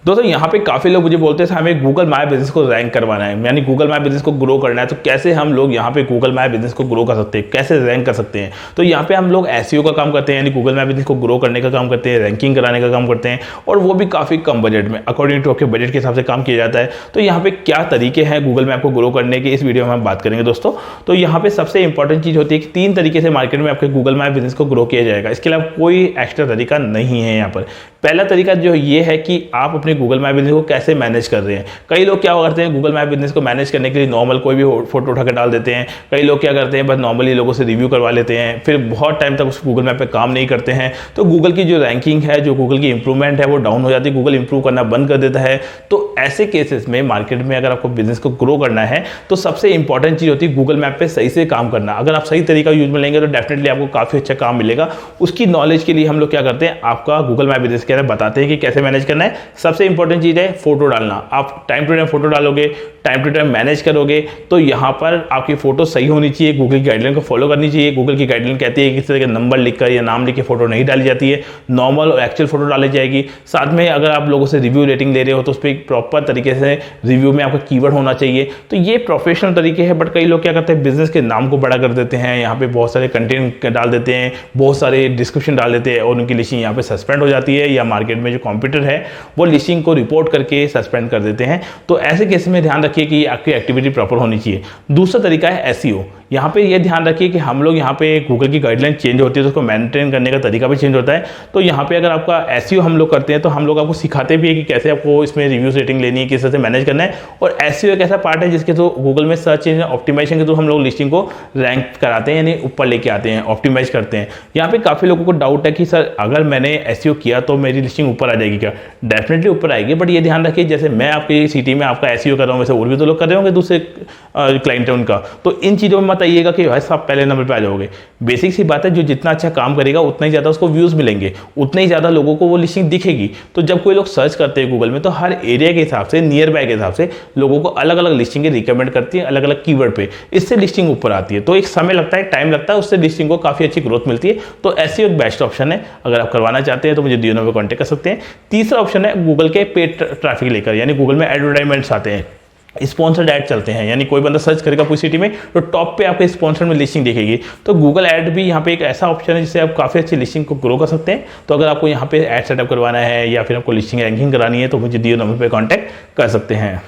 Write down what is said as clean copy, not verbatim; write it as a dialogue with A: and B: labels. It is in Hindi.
A: दोस्तों यहाँ पे काफ़ी लोग मुझे बोलते हैं हमें गूगल माय बिजनेस को रैंक करवाना है, यानी गूगल माय बिजनेस को ग्रो करना है, तो कैसे हम लोग यहाँ पे गूगल माय बिजनेस को ग्रो कर सकते हैं, कैसे रैंक कर सकते हैं। तो यहाँ पे हम लोग एसईओ का काम करते हैं, यानी गूगल माय बिजनेस को ग्रो करने का काम करते हैं, रैंकिंग कराने का काम करते हैं, और वो भी काफ़ी कम बजट में, अकॉर्डिंग टू आपके बजट के हिसाब से काम किया जाता है। तो यहाँ पे क्या तरीके हैं गूगल मैप को ग्रो करने के, इस वीडियो में हम बात करेंगे दोस्तों। तो यहाँ पे सबसे इंपॉर्टेंट चीज़ होती है कि 3 तरीके से मार्केट में आपके गूगल माय बिजनेस को ग्रो किया जाएगा, इसके अलावा कोई एक्स्ट्रा तरीका नहीं है यहाँ पर। पहला तरीका जो ये है कि आप अपने गूगल माय बिजनेस को कैसे मैनेज कर रहे हैं। कई लोग क्या करते हैं, गूगल माय बिजनेस को मैनेज करने के लिए नॉर्मल कोई भी फोटो उठा के डाल देते हैं। कई लोग क्या करते हैं, बस नॉर्मली लोगों से रिव्यू करवा लेते हैं, फिर बहुत टाइम तक उस गूगल मैप पे काम नहीं करते हैं। तो गूगल की जो रैंकिंग है, जो गूगल की इंप्रूवमेंट है, वो डाउन हो जाती है, गूगल इंप्रूव करना बंद कर देता है। तो ऐसे केसेस में मार्केट में अगर आपको बिजनेस को ग्रो करना है तो सबसे इंपॉर्टेंट चीज़ होती है गूगल मैप पे सही से काम करना। अगर आप सही तरीका यूज में लेंगे तो डेफिनेटली आपको काफ़ी अच्छा काम मिलेगा। उसकी नॉलेज के लिए हम लोग क्या करते हैं, आपका गूगल माय बिजनेस के अंदर बताते हैं कि कैसे मैनेज करना है। सबसे इंपॉर्टेंट चीज़ है फोटो डालना। आप टाइम टू टाइम फोटो डालोगे, टाइम टू टाइम मैनेज करोगे, तो यहाँ पर आपकी फोटो सही होनी चाहिए, गूगल की गाइडलाइन को फॉलो करनी चाहिए। गूगल की गाइडलाइन कहती है कि किसी तरह का नंबर लिखकर या नाम लिख के फोटो नहीं डाली जाती है, नॉर्मल और एक्चुअल फोटो डाली जाएगी। साथ में अगर आप लोगों से रिव्यू रेटिंग ले रहे हो तो उस पर प्रॉपर तरीके से रिव्यू में आपका कीवर्ड होना चाहिए। तो ये प्रोफेशनल तरीके हैं। बट कई लोग क्या करते हैं, बिजनेस के नाम को बड़ा कर देते हैं, यहाँ पे बहुत सारे कंटेंट डाल देते हैं, बहुत सारे डिस्क्रिप्शन डाल देते हैं, और उनकी लिस्टिंग यहाँ पे सस्पेंड हो जाती है, या मार्केट में जो कॉम्पिटिटर है वो लिस्टिंग को रिपोर्ट करके सस्पेंड कर देते हैं। तो ऐसे केस में ध्यान रखिए कि आपकी एक्टिविटी प्रॉपर होनी चाहिए। दूसरा तरीका है एसईओ। यहाँ पे ये ध्यान रखिए कि हम लोग यहाँ पे गूगल की गाइडलाइन चेंज होती है तो उसको मेंटेन करने का तरीका भी चेंज होता है। तो यहाँ पे अगर आपका एसईओ हम लोग करते हैं तो हम लोग आपको सिखाते भी है कि कैसे आपको इसमें रिव्यूज रेटिंग लेनी है, किस तरह से मैनेज करना है। और एसईओ एक ऐसा पार्ट है जिसके थ्रू गूगल में सर्च इंजन ऑप्टिमाइजेशन के थ्रू हम लोग लिस्टिंग को रैंक कराते हैं, यानी ऊपर लेके आते हैं, ऑप्टिमाइज करते हैं। यहाँ पे काफ़ी लोगों को डाउट है कि सर अगर मैंने एसईओ किया तो मेरी लिस्टिंग ऊपर आ जाएगी क्या? डेफिनेटली ऊपर आएगी, बट ये ध्यान रखिए जैसे मैं आपकी सिटी में आपका एसईओ कर रहा हूँ, वैसे और भी तो लोग कर रहे होंगे, दूसरे क्लाइंट है उनका। तो इन चीज़ों में मत आइएगा कि भाई साहब पहले नंबर पे आ जाओगे। बेसिक सी बात है, जो जितना अच्छा काम करेगा उतना ही ज़्यादा उसको व्यूज़ मिलेंगे, उतना ही ज़्यादा लोगों को वो लिस्टिंग दिखेगी। तो जब कोई लोग सर्च करते हैं गूगल में तो हर एरिया के हिसाब से, नियर बाय के हिसाब से लोगों को अलग अलग लिस्टिंग रिकमेंड करती है, अलग अलग कीवर्ड पे। इससे लिस्टिंग ऊपर आती है। तो एक समय लगता है, टाइम लगता है, उससे लिस्टिंग को काफ़ी अच्छी ग्रोथ मिलती है। तो ऐसे एक बेस्ट ऑप्शन है। अगर आप करवाना चाहते हैं तो मुझे दिए नंबर पर कॉन्टैक्ट कर सकते हैं। तीसरा ऑप्शन है गूगल के पेड ट्रैफिक लेकर, यानी गूगल में एडवर्टाइजमेंट्स आते हैं, स्पॉन्सर्ड ऐड चलते हैं, यानी कोई बंदा सर्च करेगा पूरी सिटी में तो टॉप पे आपके स्पॉन्सर में लिस्टिंग दिखेगी। तो गूगल ऐड भी यहाँ पे एक ऐसा ऑप्शन है जिससे आप काफ़ी अच्छी लिस्टिंग को ग्रो कर सकते हैं। तो अगर आपको यहाँ पे ऐड सेटअप करवाना है या फिर आपको लिस्टिंग रैंकिंग करानी है तो मुझे दिए नंबर पे कांटेक्ट कर सकते हैं।